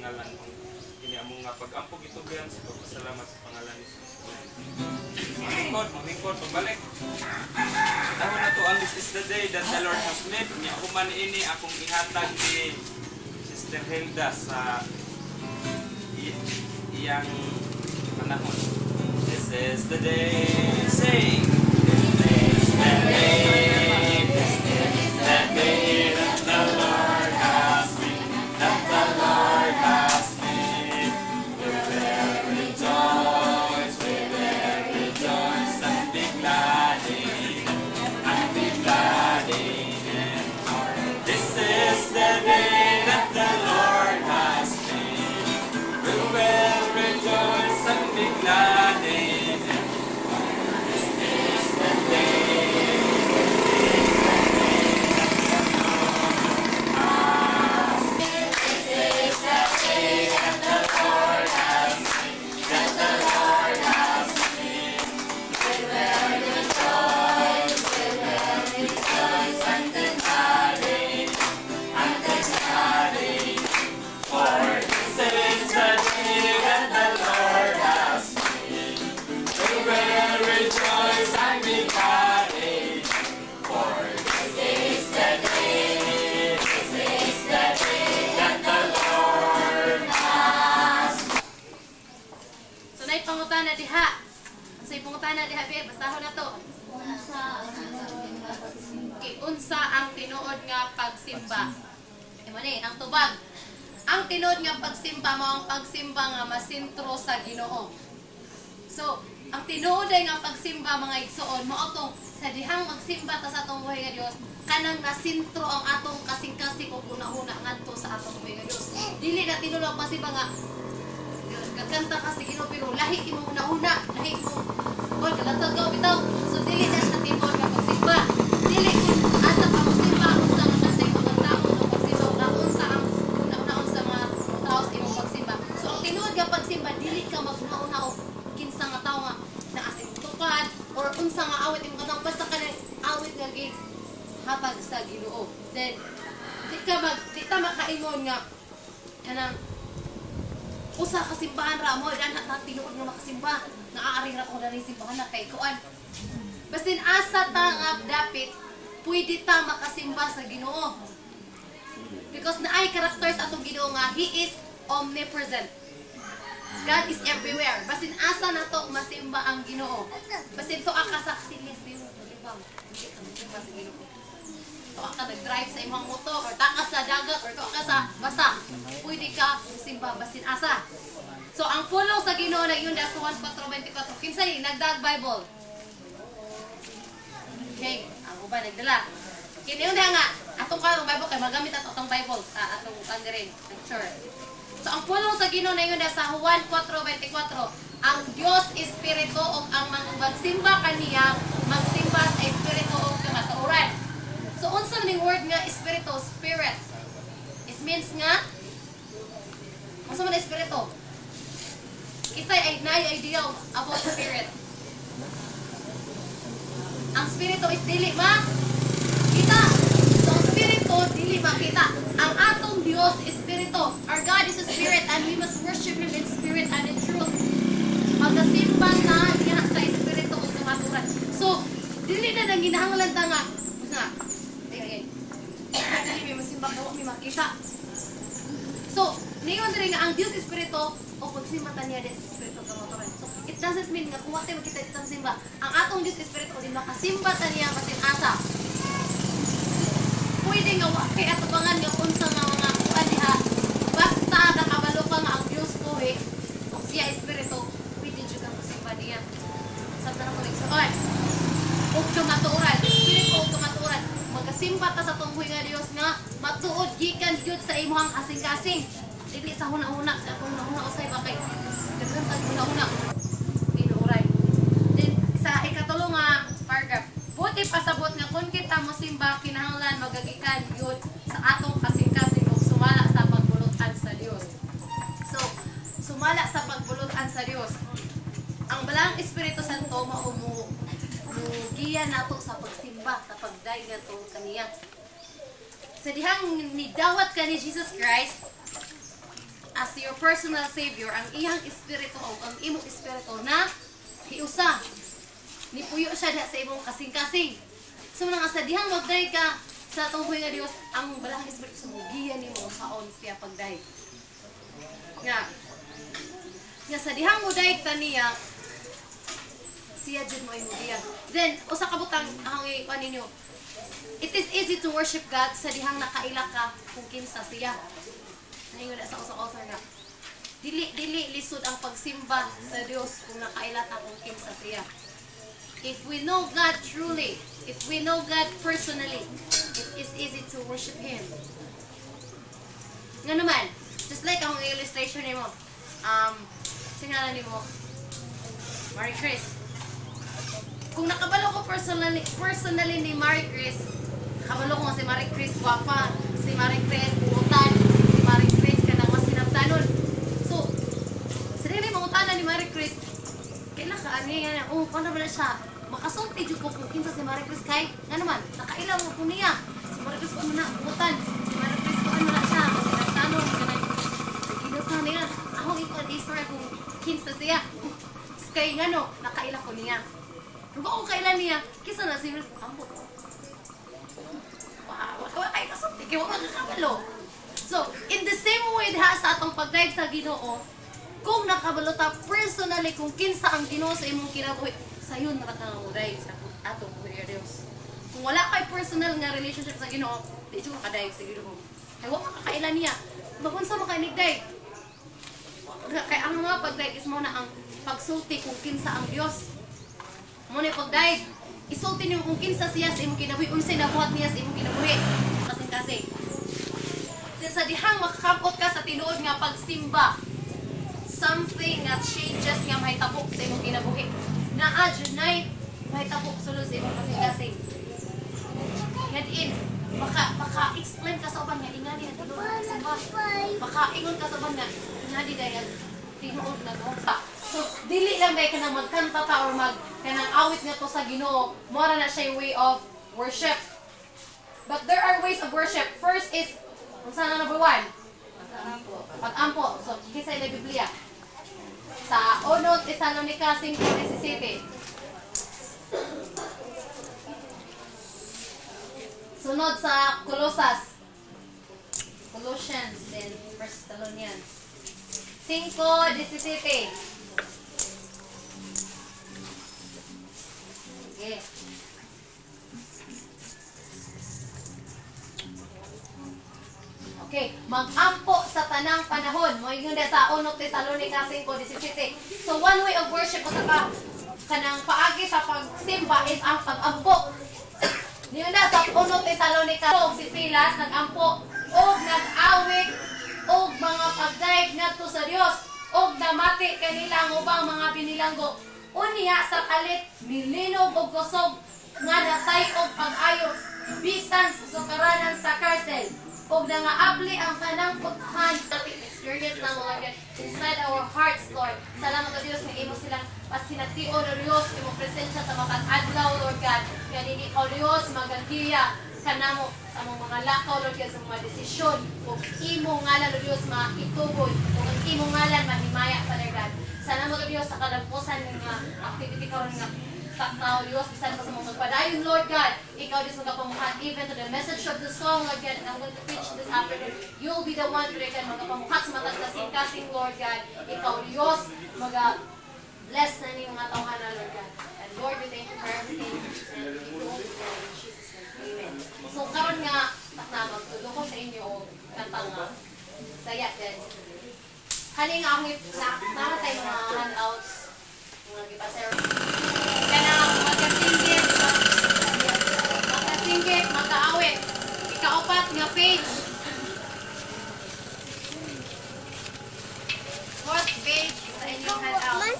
ngalan mo. Kini amo nga pag-ampog itugan sa pagpasalamat sa pangalan ni Jesus. Mamingkod, pagbalik. Taho na to ang this is the day that the Lord has made. Niya ako man ini akong ihatag ni Sister Hilda sa iyang panahon. This is the day, sing. This is the day, this is the day that the Lord has made, that the Lord has made. We will rejoice, and be glad in it. This is the day that the Lord has made. We will rejoice and be glad in it. This is the day that the Lord has made. That the Lord has made. We will rejoice and be glad in it. For this is the day that the Lord has made. We will rejoice and be glad in it. For this is the day, that the Lord has made. So na ipangutan na diha. So ipangutan na diha bir basahon na to. Unsa ang tinuod nga pagsimba? Imo ni ang tubag. Ang tinuod nga pagsimba mo ang pagsimba nga masintro sa Ginoo. So, ang tinuod nga pagsimba mga igsoon mo atong sa dihang magsimba ta sa atong buhay nga Dios, kanang nasintro ang atong kasing-kasing ug una-una ngadto sa atong buhay nga Dios. Dili na tinuod ang pagsimba nga gaganta ka sa Ginoo pero lahi imo una-una, lahi mo oy kalatagaw bitaw. So dili na sa tinuod nga pagsimba. Dili asa pa magsimba unsa nga sa imong tao nga pagsimba nga unsa ang una-una sa mga tao sa imong pagsimba. So ang tinuod nga pagsimba dili ka maguna-una og kinsa nga tawo nga naa sa imong tukad or unsa nga awit imong katong basta ka awit nga gig hatag sa Ginoo. Then di ta makaingon nga kanang usa ka simbahan ra mo dan ta tinuod nga makasimba nga aari ra ko dali simbahan na kay kuan. Basin asa ta nga dapit pwede ta makasimba sa Ginoo. Because naay characters atong Ginoo nga He is omnipresent. God is everywhere. Basin asa nato masimba ang Ginoo. Basin to aka sa silis Ginoo, ibang simba sa Ginoo. To aka nag-drive sa imong motor or takas sa dagat or to aka sa basa. Pwede ka simba basin asa. So ang pulong sa Ginoo na yun sa 1:4:24. Kinsay nagdag Bible? Okay, ang uban nagdala. Kini yung nga atong karong Bible kay magamit ato atong Bible atong kandirin picture. So ang pulong sa Ginoo na yun sa 1:4:24. Ang Dios espiritu ug ang magsimba kaniya magsimba sa espiritu ug kamatuoran. So unsa ning word nga espiritu, spirit? It means nga unsa man espiritu? Kisay ay nay idea about spirit. Ang spirito is dili makita. So ang spirito dili makita. Ang atong Dios is spirito. Our God is a spirit and we must worship Him in spirit and in truth. Pagkasimba na niya sa espiritu ug kamatuoran. So dili na nang ginahanglan ta nga dili may masimba ka may makita. So niyon diri nga ang Dios espiritu o pagsimba ta niya sa espiritu kamatuoran. So it doesn't mean nga kung wate makita itang simba. Ang atong Dios espiritu din makasimba ta niya basin asa. Pwede nga wa kay atubangan nga unsa nga mga kuan diha. Basta nakabalo ka nga ang Dios ko o siya espiritu, pwede jud kang masimba niya. Sabta na ko nagsuon. Og kamatuoran, espiritu og kamatuoran. Magkasimba ta sa tunghoy nga Dios nga matuod gikan jud sa imong kasing-kasing. Dili sa huna-huna, sa huna-huna usay ba kay daghan tag huna-huna. Tinuoray. Then sa ikatulo nga paragraph, buti pasabot nga kun kita mosimba kinahanglan magagikan yun sa atong kasing-kasing ug sumala sa pagbulutan sa Dios. So, sumala sa pagbulutan sa Dios. Ang balang Espiritu Santo mao giya nato sa pagsimba, sa pagdayeg nato kaniya. Sa dihang nidawat ka ni Jesus Christ, as your personal savior, ang iyang espiritu o ang imong espiritu na hiusa. Nipuyo siya diha sa imong kasing-kasing. So nang asa dihang magday ka sa tuhoy nga Dios, ang balahang espiritu sa mugiya nimo saon siya pagday. Nga sa dihang muday ta niya siya jud mo imugiya. Then usa ka butang ang ipan ninyo. It is easy to worship God sa dihang nakaila ka kung kinsa siya. Naingon na sa author nga. Dili lisod ang pagsimba sa Dios kung nakaila ka kung kinsa siya. If we know God truly, if we know God personally, it is easy to worship Him. Nga naman, just like ang illustration nimo, singalan nimo, Marie Chris. Kung nakabalo ko personally ni Marie Chris, kabalo ko si Marie Chris guwapa, si Marie Chris buutan, si Marie Chris kanang masinabtanon. So, sarili mangutanan ni Marie Chris, kailan ka ani yan, paano ba na siya? Makasulti jud ko kung kinsa si Marie Chris kay, nga naman, nakailaw ko niya. Si Marie Chris ko na buutan, si Marie Chris ko na siya, masinabtanon, kanang ginutan niya. Ako ito ang story kung kinsa siya. Kay ngano, nakailaw ko niya. Pero kung kailan niya, kisa na si Ambo. Ay, kasulti, kaya wala nakabalo. So, in the same way ha, sa atong pagdaig sa Ginoo, kung nakabalo ta personally kung kinsa ang Ginoo sa imong kinabuhi, sayon na ka nga uday sa atong buhay Dios. Kung wala kay personal nga relationship sa Ginoo, di jud makadaig sa Ginoo. Kay wala makailan niya. Magunsa makainigday. Kay ang mga pagdaig is mo na ang pagsulti kung kinsa ang Dios. Mo na pagdaig, isulti niyo kung kinsa siya sa imong kinabuhi, unsay nabuhat niya sa imong kinabuhi. Kasing-kasing. Sa dihang makakapot ka sa tinuod nga pagsimba, something nga changes nga mahitabo sa imong kinabuhi. Naa jud nay mahitabo sulod sa imong kasing-kasing. Yan baka explain ka sa uban nga ingani ang tinuod nga pagsimba. Baka ingon ka sa uban nga ingani dayag tinuod nga gawsa. So dili lang day kanang magkanta ta or kanang awit nga to sa Ginoo, mora na siya way of worship. But there are ways of worship. First is unsa na number 1? Pag-ampo. So, kisay na Biblia. Sa 1 Tesalonica 5:17. Sunod sa Colossians and 1 Thessalonians 5:17. Okay. Okay, mag-ampo sa tanang panahon. Mo ingon sa 1 Tesalonica 5:17. So one way of worship o sa kanang paagi sa pagsimba is ang pag-ampo. Niyon na sa 1 Tesalonica si Silas nag-ampo og nag-awit og mga pagdaig ngadto sa Dios og namati kanila ang ubang mga binilanggo. Unya sa kalit milinog og kusog nga natay og pag-ayo bisan sa sukaranan sa karsel. Og nangaabli ang kanang putahan sa experience ng Lord inside our hearts, Lord. Salamat o Diyos na imo silang pasinatio o Diyos, imo presensya sa matang adlaw, Lord God. Kaya hindi o Diyos magagiya kanamo sa mga lakaw, Lord God, sa mga desisyon. O imo ngalan, o Diyos, maituboy. O ang imo ngalan, mahimaya, Father God. Salamat o Diyos sa kalampusan ng activity ko rin nga taknaw, Diyos, bisan pa sa mga magpadayon, Lord God. Ikaw, Diyos, magapamuhan even to the message of the song, Lord God, and I'm going to preach this afternoon. You'll be the one, Lord God, magapamuhat sa matang kasing-kasing, Lord God. Ikaw, Diyos, bless na niyo mga tawhana, Lord God. And Lord, we thank you for everything. And we do all the glory in Jesus' name. Amen. So, karon nga, takna, magtulong ko sa inyo o kantang saya din. Kani nga akong nakatay mga handouts, mga gipasero. Kaya magkasinggit, magkaawit. Ikaapat nga page. Fourth page sa inyong handout.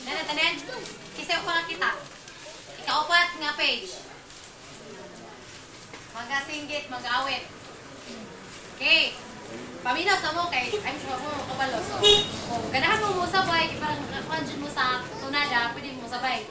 Nana, tanan? Kisaw ko lang kita. Ikaapat nga page. Magasinggit, mag-awit. Okay. paminaw sa mo kay I'm sure mo kabalo. So, kung ganahan mo mo sabay, parang kanjud mo sa tunada, pwede mo sabay.